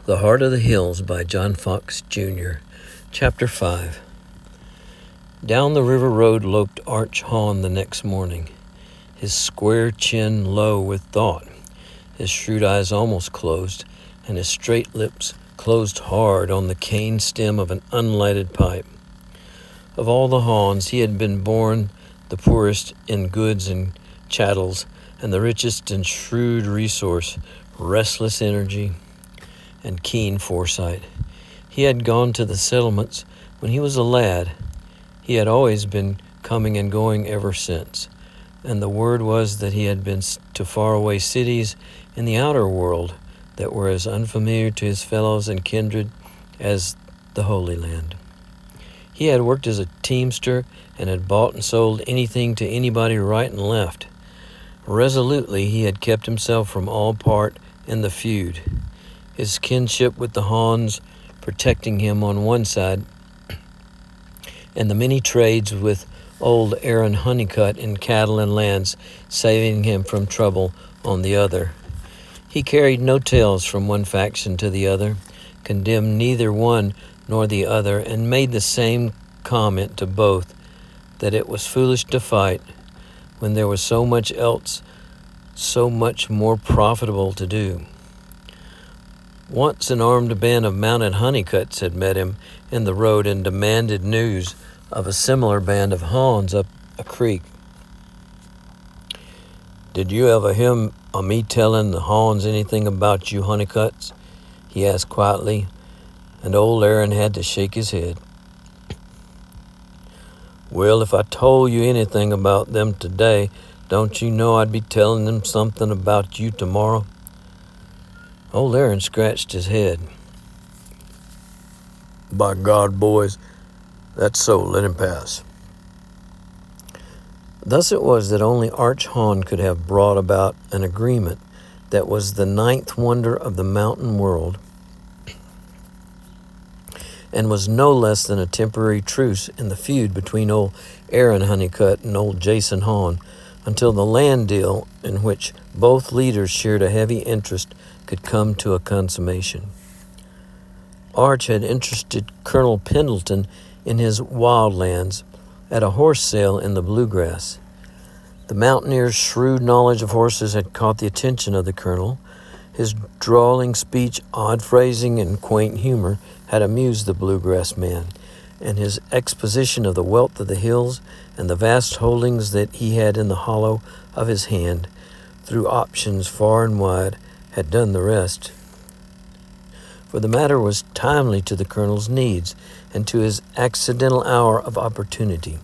The Heart of the Hills by John Fox, Jr. Chapter 5. Down the river road loped Arch Hahn the next morning, his square chin low with thought, his shrewd eyes almost closed, and his straight lips closed hard on the cane stem of an unlighted pipe. Of all the Hahns, he had been born the poorest in goods and chattels, and the richest in shrewd resource, restless energy, and keen foresight. He had gone to the settlements when he was a lad. He had always been coming and going ever since, and the word was that he had been to faraway cities in the outer world that were as unfamiliar to his fellows and kindred as the Holy Land. He had worked as a teamster and had bought and sold anything to anybody right and left. Resolutely he had kept himself from all part in the feud, his kinship with the Hahns protecting him on one side, and the many trades with old Aaron Honeycutt in cattle and lands saving him from trouble on the other. He carried no tales from one faction to the other, condemned neither one nor the other, and made the same comment to both, that it was foolish to fight when there was so much else, so much more profitable to do. Once an armed band of mounted Honeycutts had met him in the road and demanded news of a similar band of Hahns up a creek. "Did you ever hear of me telling the Hahns anything about you Honeycutts?" he asked quietly, and old Aaron had to shake his head. "Well, if I told you anything about them today, don't you know I'd be telling them something about you tomorrow?" Old Aaron scratched his head. "By God, boys, that's so. Let him pass." Thus it was that only Arch Hahn could have brought about an agreement that was the ninth wonder of the mountain world, and was no less than a temporary truce in the feud between old Aaron Honeycutt and old Jason Hahn, until the land deal, in which both leaders shared a heavy interest, could come to a consummation. Arch had interested Colonel Pendleton in his wild lands at a horse sale in the Bluegrass. The mountaineer's shrewd knowledge of horses had caught the attention of the colonel. His drawling speech, odd phrasing, and quaint humor had amused the Bluegrass man, and his exposition of the wealth of the hills and the vast holdings that he had in the hollow of his hand, through options far and wide, had done the rest. For the matter was timely to the colonel's needs and to his accidental hour of opportunity.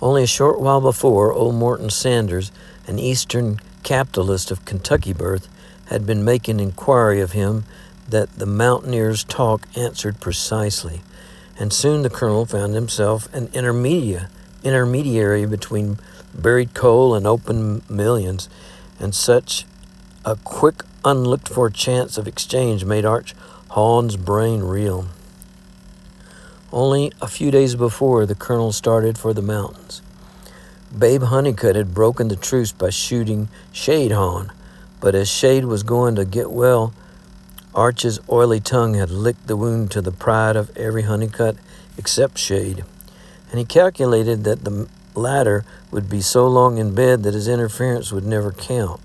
Only a short while before, old Morton Sanders, an Eastern capitalist of Kentucky birth, had been making inquiry of him that the mountaineer's talk answered precisely, and soon the colonel found himself an intermediary between buried coal and open millions, and such a quick, unlooked-for chance of exchange made Arch Hahn's brain reel. Only a few days before, the colonel started for the mountains. Babe Honeycutt had broken the truce by shooting Shade Hahn, but as Shade was going to get well, Arch's oily tongue had licked the wound to the pride of every Honeycutt except Shade, and he calculated that the latter would be so long in bed that his interference would never count.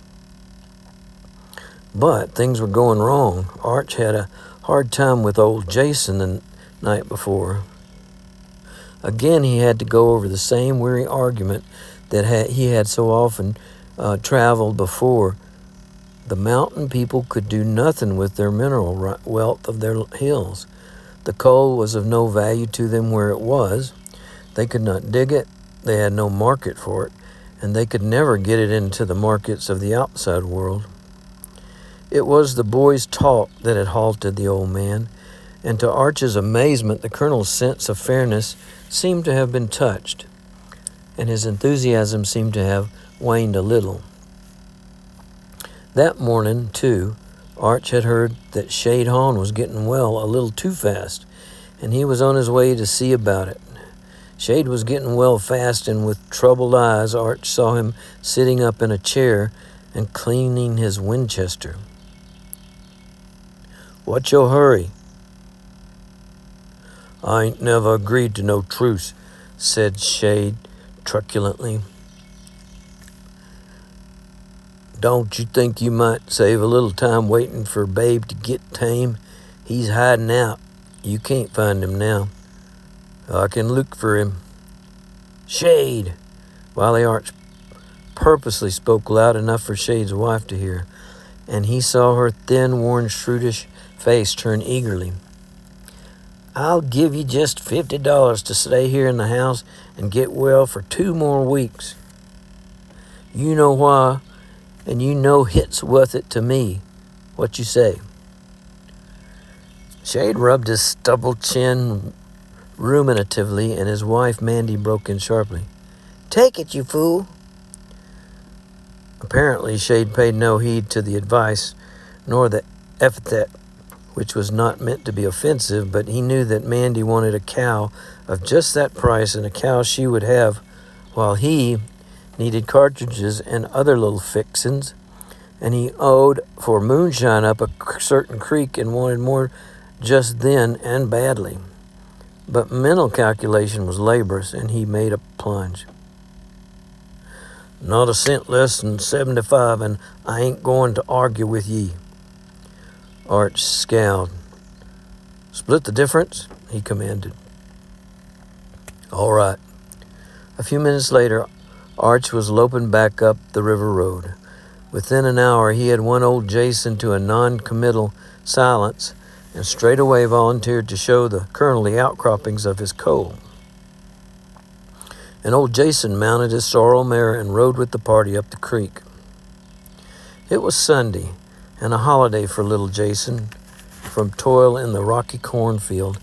But things were going wrong. Arch had a hard time with old Jason the night before. Again, he had to go over the same weary argument that he had so often traveled before. The mountain people could do nothing with their mineral wealth of their hills. The coal was of no value to them where it was. They could not dig it. They had no market for it, and they could never get it into the markets of the outside world. It was the boy's talk that had halted the old man, and to Arch's amazement, the colonel's sense of fairness seemed to have been touched, and his enthusiasm seemed to have waned a little. That morning, too, Arch had heard that Shade Hahn was getting well a little too fast, and he was on his way to see about it. Shade was getting well fast, and with troubled eyes, Arch saw him sitting up in a chair and cleaning his Winchester. What's your hurry?" "I ain't never agreed to no truce," said Shade truculently. "Don't you think you might save a little time waiting for Babe to get tame? He's hiding out. You can't find him now. I can look for him." "Shade!" Wily Arch purposely spoke loud enough for Shade's wife to hear, and he saw her thin, worn, shrewish face turn eagerly. "I'll give you just $50 to stay here in the house and get well for 2 more weeks. You know why, and you know hit's worth it to me. What you say?" Shade rubbed his stubbled chin ruminatively, and his wife Mandy broke in sharply. "Take it, you fool." Apparently, Shade paid no heed to the advice, nor the epithet, which was not meant to be offensive, but he knew that Mandy wanted a cow of just that price, and a cow she would have, while he needed cartridges and other little fixins, and he owed for moonshine up a certain creek and wanted more just then and badly. But mental calculation was laborious, and he made a plunge. "Not a cent less than 75, and I ain't going to argue with ye." Arch scowled. "Split the difference," he commanded. "All right." A few minutes later, Arch was loping back up the river road. Within an hour, he had won old Jason to a non-committal silence and straightaway volunteered to show the colonel the outcroppings of his coal. And old Jason mounted his sorrel mare and rode with the party up the creek. It was Sunday, and a holiday for little Jason from toil in the rocky cornfield.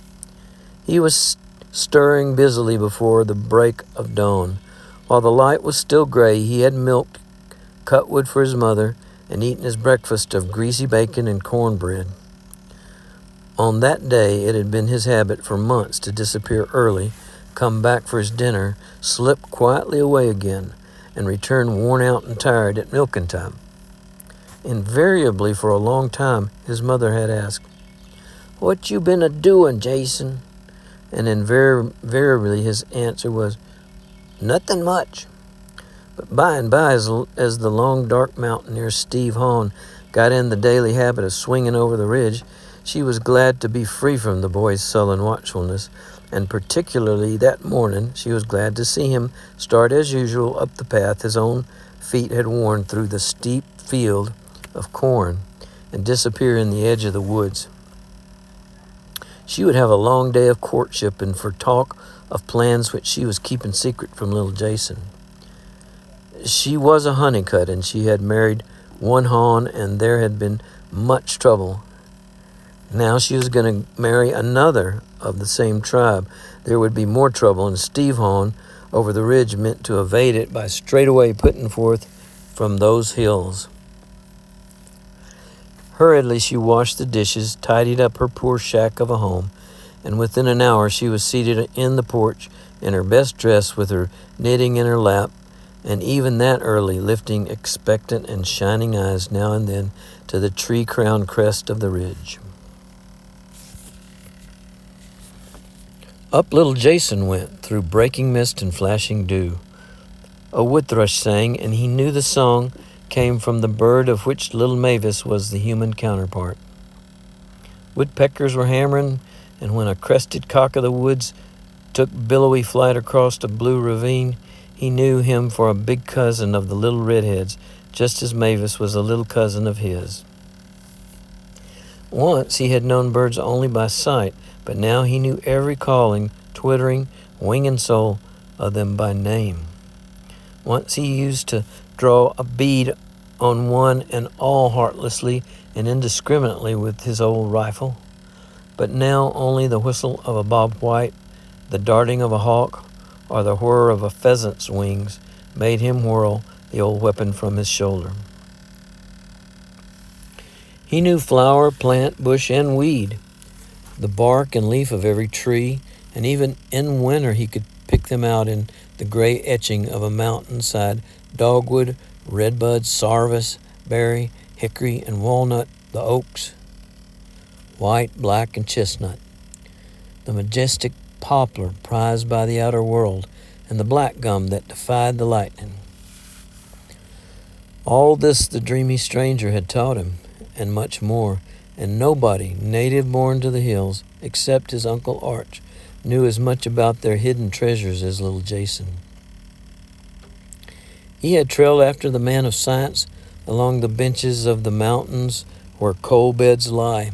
He was stirring busily before the break of dawn. While the light was still gray, he had milked, cut wood for his mother, and eaten his breakfast of greasy bacon and cornbread. On that day, it had been his habit for months to disappear early, come back for his dinner, slip quietly away again, and return worn out and tired at milking time. Invariably, for a long time, his mother had asked, "What you been a-doing, Jason?" And invariably his answer was, "Nothing much." But by and by, as the long, dark mountaineer Steve Hahn got in the daily habit of swinging over the ridge, she was glad to be free from the boy's sullen watchfulness, and particularly that morning she was glad to see him start as usual up the path his own feet had worn through the steep field of corn and disappear in the edge of the woods. She would have a long day of courtship and for talk of plans which she was keeping secret from little Jason. She was a Honeycutt, and she had married one Hahn, and there had been much trouble. Now she was going to marry another of the same tribe. There would be more trouble, and Steve Hahn over the ridge meant to evade it by straightaway putting forth from those hills. Hurriedly she washed the dishes, tidied up her poor shack of a home, and within an hour she was seated in the porch in her best dress with her knitting in her lap, and even that early, lifting expectant and shining eyes now and then to the tree-crowned crest of the ridge. Up little Jason went, through breaking mist and flashing dew. A wood thrush sang, and he knew the song came from the bird of which little Mavis was the human counterpart. Woodpeckers were hammering, and when a crested cock of the woods took billowy flight across a blue ravine, he knew him for a big cousin of the little redheads, just as Mavis was a little cousin of his. Once he had known birds only by sight, but now he knew every calling, twittering, wing and soul of them by name. Once he used to draw a bead on one and all heartlessly and indiscriminately with his old rifle, but now only the whistle of a bobwhite, the darting of a hawk, or the whir of a pheasant's wings made him whirl the old weapon from his shoulder. He knew flower, plant, bush, and weed, the bark and leaf of every tree, and even in winter he could pick them out in the gray etching of a mountainside dogwood, redbud, sarvis, berry, hickory, and walnut, the oaks. white, black, and chestnut, the majestic poplar prized by the outer world, and the black gum that defied the lightning. All this the dreamy stranger had taught him, and much more, and nobody, native born to the hills, except his Uncle Arch, knew as much about their hidden treasures as little Jason. He had trailed after the man of science along the benches of the mountains where coal beds lie.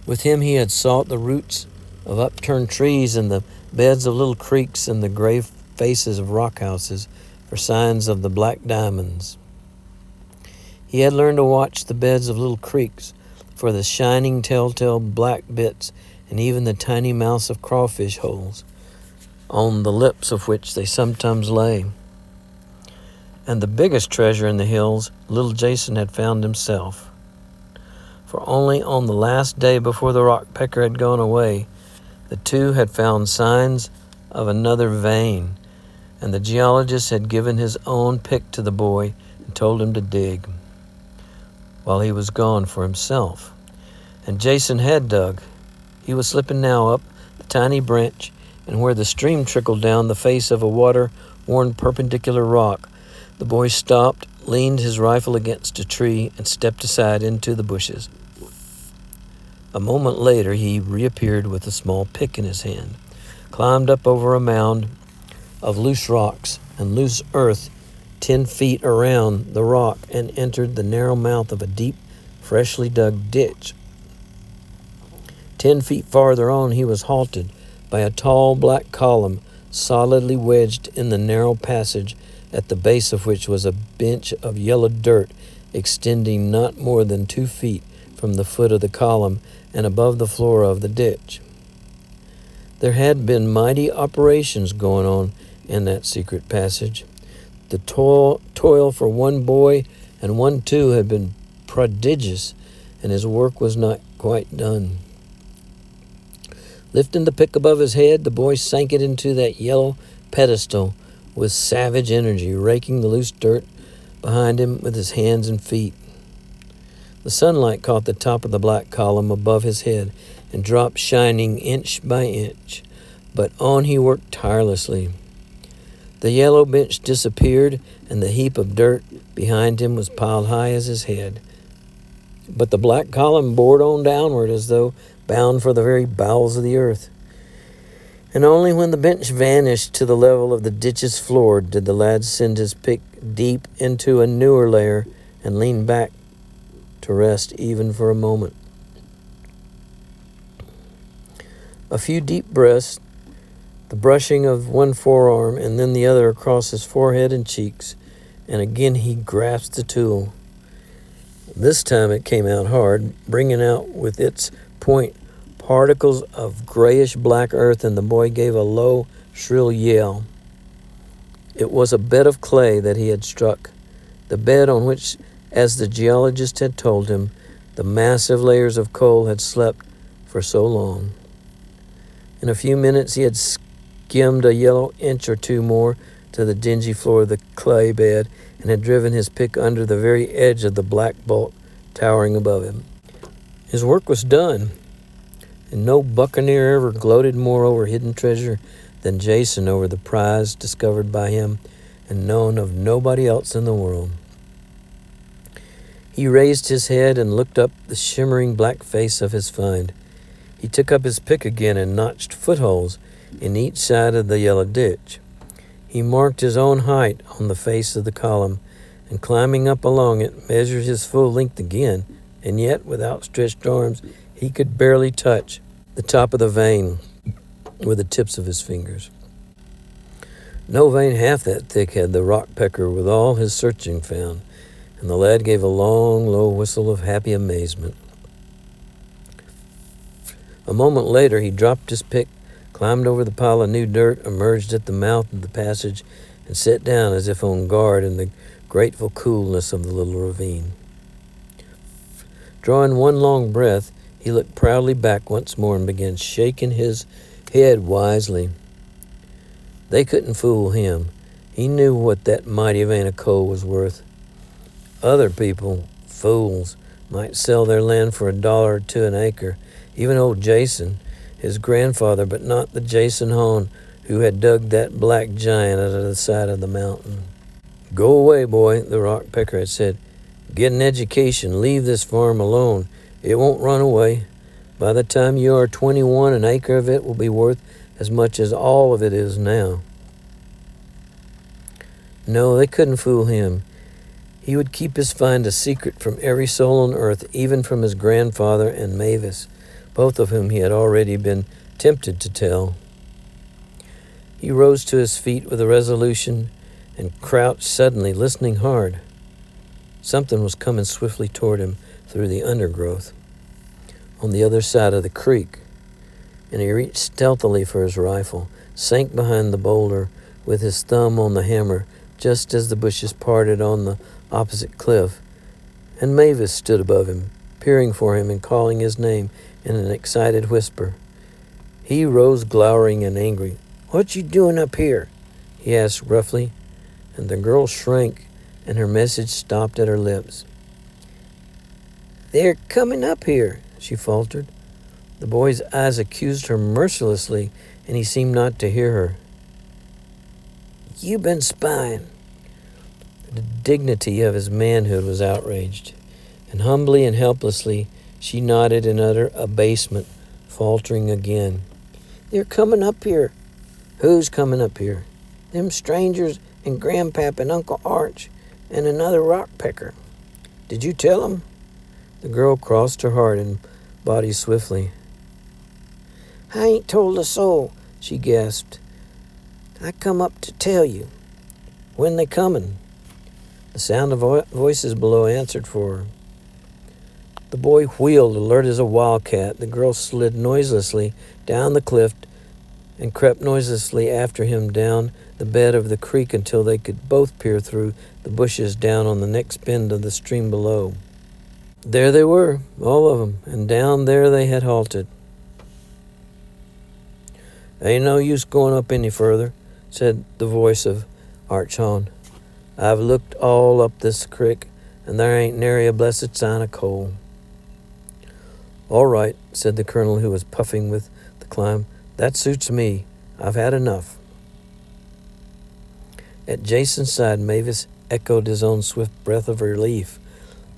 With him he had sought the roots of upturned trees and the beds of little creeks and the gray faces of rock houses for signs of the black diamonds. He had learned to watch the beds of little creeks for the shining telltale black bits and even the tiny mouths of crawfish holes, on the lips of which they sometimes lay. And the biggest treasure in the hills little Jason had found himself. For only on the last day before the rockpecker had gone away, the two had found signs of another vein, and the geologist had given his own pick to the boy and told him to dig, while he was gone for himself. And Jason had dug. He was slipping now up the tiny branch, and where the stream trickled down the face of a water-worn perpendicular rock, the boy stopped, leaned his rifle against a tree, and stepped aside into the bushes. A moment later, he reappeared with a small pick in his hand, climbed up over a mound of loose rocks and loose earth 10 feet around the rock, and entered the narrow mouth of a deep, freshly dug ditch. 10 feet farther on, he was halted by a tall black column solidly wedged in the narrow passage, at the base of which was a bench of yellow dirt extending not more than 2 feet from the foot of the column and above the floor of the ditch. There had been mighty operations going on in that secret passage. The toil for one boy and one too had been prodigious, and his work was not quite done. Lifting the pick above his head, the boy sank it into that yellow pedestal with savage energy, raking the loose dirt behind him with his hands and feet. The sunlight caught the top of the black column above his head and dropped shining inch by inch, but on he worked tirelessly. The yellow bench disappeared, and the heap of dirt behind him was piled high as his head. But the black column bored on downward as though bound for the very bowels of the earth. And only when the bench vanished to the level of the ditch's floor did the lad send his pick deep into a newer layer and lean back to rest even for a moment. A few deep breaths, the brushing of one forearm and then the other across his forehead and cheeks, and again he grasped the tool. This time it came out hard, bringing out with its point particles of grayish-black earth, and the boy gave a low, shrill yell. It was a bed of clay that he had struck, the bed on which, as the geologist had told him, the massive layers of coal had slept for so long. In a few minutes he had skimmed a yellow inch or two more to the dingy floor of the clay bed, and had driven his pick under the very edge of the black bulk towering above him. His work was done, and no buccaneer ever gloated more over hidden treasure than Jason over the prize discovered by him and known of nobody else in the world. He raised his head and looked up the shimmering black face of his find. He took up his pick again and notched footholes in each side of the yellow ditch. He marked his own height on the face of the column, and climbing up along it, measured his full length again, and yet, with outstretched arms, he could barely touch the top of the vein with the tips of his fingers. No vein half that thick had the rockpecker with all his searching found, and the lad gave a long, low whistle of happy amazement. A moment later, he dropped his pick, climbed over the pile of new dirt, emerged at the mouth of the passage, and sat down as if on guard in the grateful coolness of the little ravine. Drawing one long breath, he looked proudly back once more and began shaking his head wisely. They couldn't fool him. He knew what that mighty vein of coal was worth. Other people, fools, might sell their land for $1 or $2 an acre. Even old Jason, his grandfather, but not the Jason Hahn who had dug that black giant out of the side of the mountain. "Go away, boy," the rock pecker had said. "Get an education. Leave this farm alone. It won't run away. By the time you are 21, an acre of it will be worth as much as all of it is now." No, they couldn't fool him. He would keep his find a secret from every soul on earth, even from his grandfather and Mavis, both of whom he had already been tempted to tell. He rose to his feet with a resolution and crouched suddenly, listening hard. Something was coming swiftly toward him through the undergrowth on the other side of the creek, and he reached stealthily for his rifle, sank behind the boulder with his thumb on the hammer just as the bushes parted on the opposite cliff, and Mavis stood above him, peering for him and calling his name in an excited whisper. He rose glowering and angry. "What you doing up here?" he asked roughly, and the girl shrank and her message stopped at her lips. "They're coming up here," she faltered. The boy's eyes accused her mercilessly, and he seemed not to hear her. "You been spying." The dignity of his manhood was outraged, and humbly and helplessly she nodded in utter abasement, faltering again. "They're coming up here." "Who's coming up here?" "Them strangers and Grandpap and Uncle Arch and another rock pecker." "Did you tell 'em?" The girl crossed her heart and body swiftly. "I ain't told a soul," she gasped. "I come up to tell you." "When they coming?" The sound of voices below answered for her. The boy wheeled, alert as a wildcat. The girl slid noiselessly down the cliff and crept noiselessly after him down the bed of the creek until they could both peer through the bushes down on the next bend of the stream below. There they were, all of them, and down there they had halted. "Ain't no use going up any further," said the voice of Arch Hahn. "I've looked all up this creek, and there ain't nary a blessed sign of coal." "All right," said the colonel, who was puffing with the climb. "That suits me. I've had enough." At Jason's side, Mavis echoed his own swift breath of relief,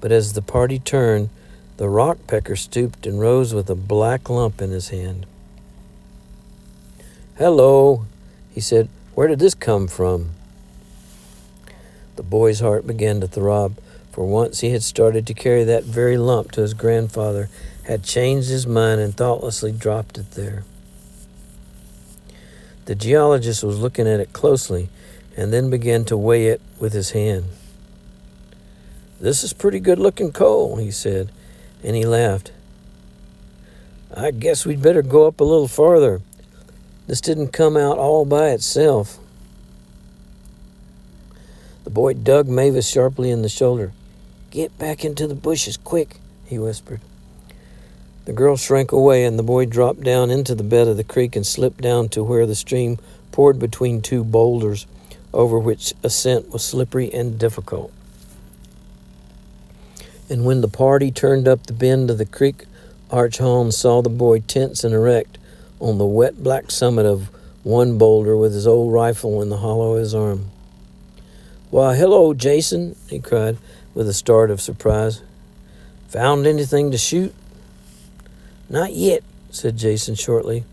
but as the party turned, the rock pecker stooped and rose with a black lump in his hand. "Hello," he said. "Where did this come from?" The boy's heart began to throb. For once he had started to carry that very lump to his grandfather, had changed his mind and thoughtlessly dropped it there. The geologist was looking at it closely and then began to weigh it with his hand. "This is pretty good-looking coal," he said, and he laughed. "I guess we'd better go up a little farther. This didn't come out all by itself." The boy dug Mavis sharply in the shoulder. "Get back into the bushes, quick," he whispered. The girl shrank away, and the boy dropped down into the bed of the creek and slipped down to where the stream poured between two boulders, over which ascent was slippery and difficult. And when the party turned up the bend of the creek, Arch Hahn saw the boy tense and erect on the wet black summit of one boulder with his old rifle in the hollow of his arm. "Why, hello, Jason," he cried with a start of surprise. "Found anything to shoot?" "Not yet," said Jason shortly.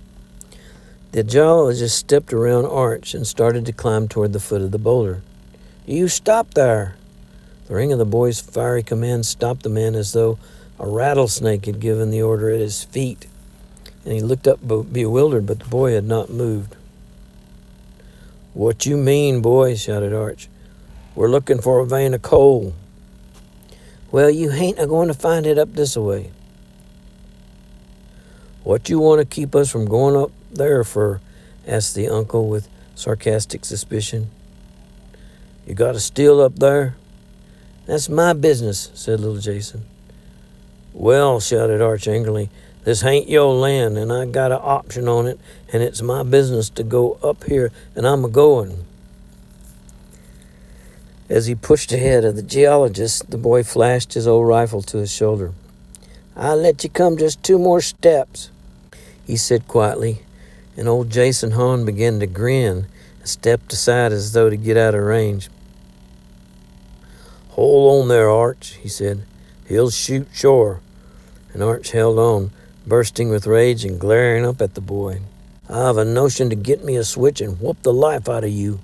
The geologist stepped around Arch and started to climb toward the foot of the boulder. "You stop there!" The ring of the boy's fiery command stopped the man as though a rattlesnake had given the order at his feet, and he looked up bewildered, but the boy had not moved. "What you mean, boy?" shouted Arch. "We're looking for a vein of coal." "Well, you ain't a-going to find it up this way." "What you want to keep us from going up there for?" asked the uncle with sarcastic suspicion. "You got a still up there?" "That's my business," said little Jason. "Well," shouted Arch angrily, "this ain't your land, and I got an option on it, and it's my business to go up here, and I'm a-going." As he pushed ahead of the geologist, the boy flashed his old rifle to his shoulder. "I'll let you come just 2 more steps," he said quietly, and old Jason Hahn began to grin and stepped aside as though to get out of range. "Hold on there, Arch," he said. "He'll shoot sure." And Arch held on, bursting with rage and glaring up at the boy. "I've a notion to get me a switch and whoop the life out of you."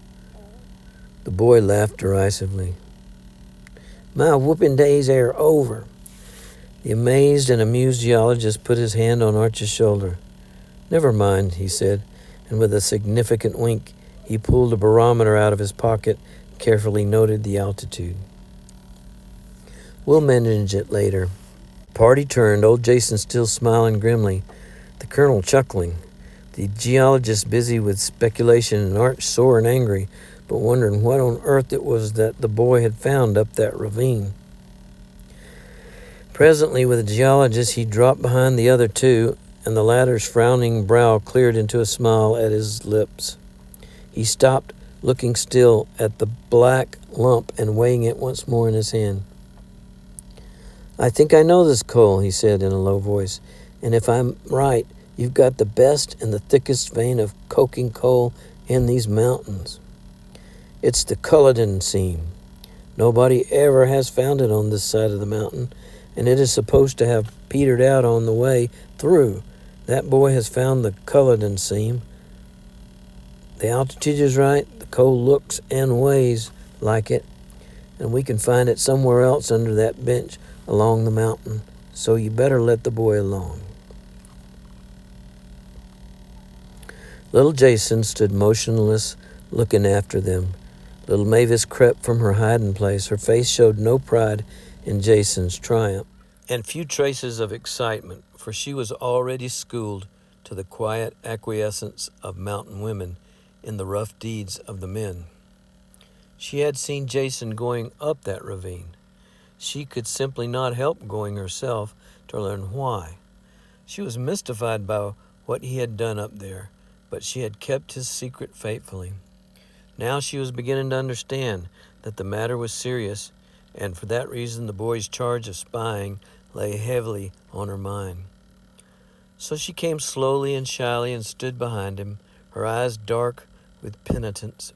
The boy laughed derisively. "My whooping days are over." The amazed and amused geologist put his hand on Arch's shoulder. "Never mind," he said, and with a significant wink, he pulled a barometer out of his pocket and carefully noted the altitude. "We'll manage it later." The party turned, old Jason still smiling grimly, the colonel chuckling, the geologist busy with speculation, and Arch sore and angry, but wondering what on earth it was that the boy had found up that ravine. Presently, with the geologist, he dropped behind the other 2, and the latter's frowning brow cleared into a smile at his lips. He stopped, looking still at the black lump and weighing it once more in his hand. "I think I know this coal," he said in a low voice, "and if I'm right, you've got the best and the thickest vein of coking coal in these mountains. It's the Culloden seam. Nobody ever has found it on this side of the mountain, and it is supposed to have petered out on the way through. That boy has found the Culloden seam. The altitude is right, the coal looks and weighs like it, and we can find it somewhere else under that bench along the mountain, so you better let the boy alone." Little Jason stood motionless, looking after them. Little Mavis crept from her hiding place. Her face showed no pride in Jason's triumph, and few traces of excitement, for she was already schooled to the quiet acquiescence of mountain women in the rough deeds of the men. She had seen Jason going up that ravine. She could simply not help going herself to learn why. She was mystified by what he had done up there, but she had kept his secret faithfully. Now she was beginning to understand that the matter was serious, and for that reason the boy's charge of spying lay heavily on her mind. So she came slowly and shyly and stood behind him, her eyes dark with penitence.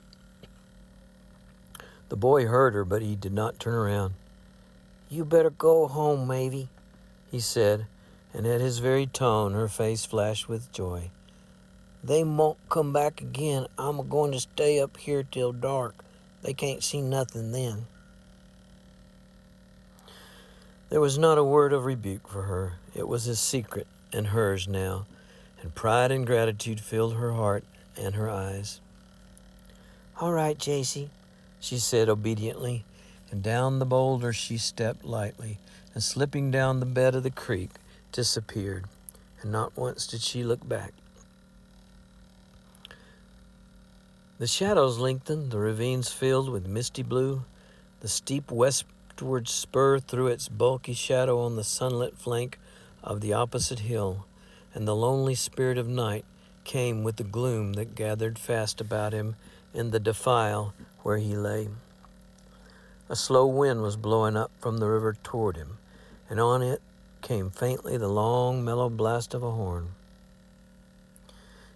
The boy heard her, but he did not turn around. "You better go home, Mavy," he said, and at his very tone her face flashed with joy. "They won't come back again. I'm a-going to stay up here till dark. They can't see nothing then." There was not a word of rebuke for her. It was his secret and hers now, and pride and gratitude filled her heart and her eyes. "All right, Jaycee," she said obediently, and down the boulder she stepped lightly, and slipping down the bed of the creek, disappeared, and not once did she look back. The shadows lengthened, the ravines filled with misty blue. The steep westward spur threw its bulky shadow on the sunlit flank of the opposite hill, and the lonely spirit of night came with the gloom that gathered fast about him in the defile where he lay. A slow wind was blowing up from the river toward him, and on it came faintly the long, mellow blast of a horn.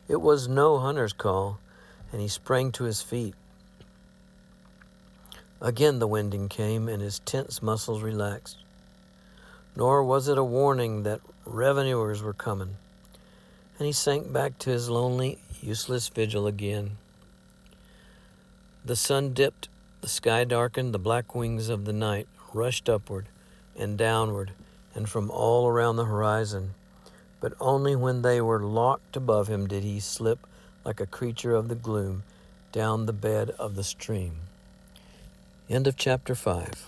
It was no hunter's call, and he sprang to his feet. Again the winding came, and his tense muscles relaxed. Nor was it a warning that revenuers were coming, and he sank back to his lonely, useless vigil again. The sun dipped, the sky darkened, the black wings of the night rushed upward and downward and from all around the horizon, but only when they were locked above him did he slip like a creature of the gloom down the bed of the stream. End of chapter 5.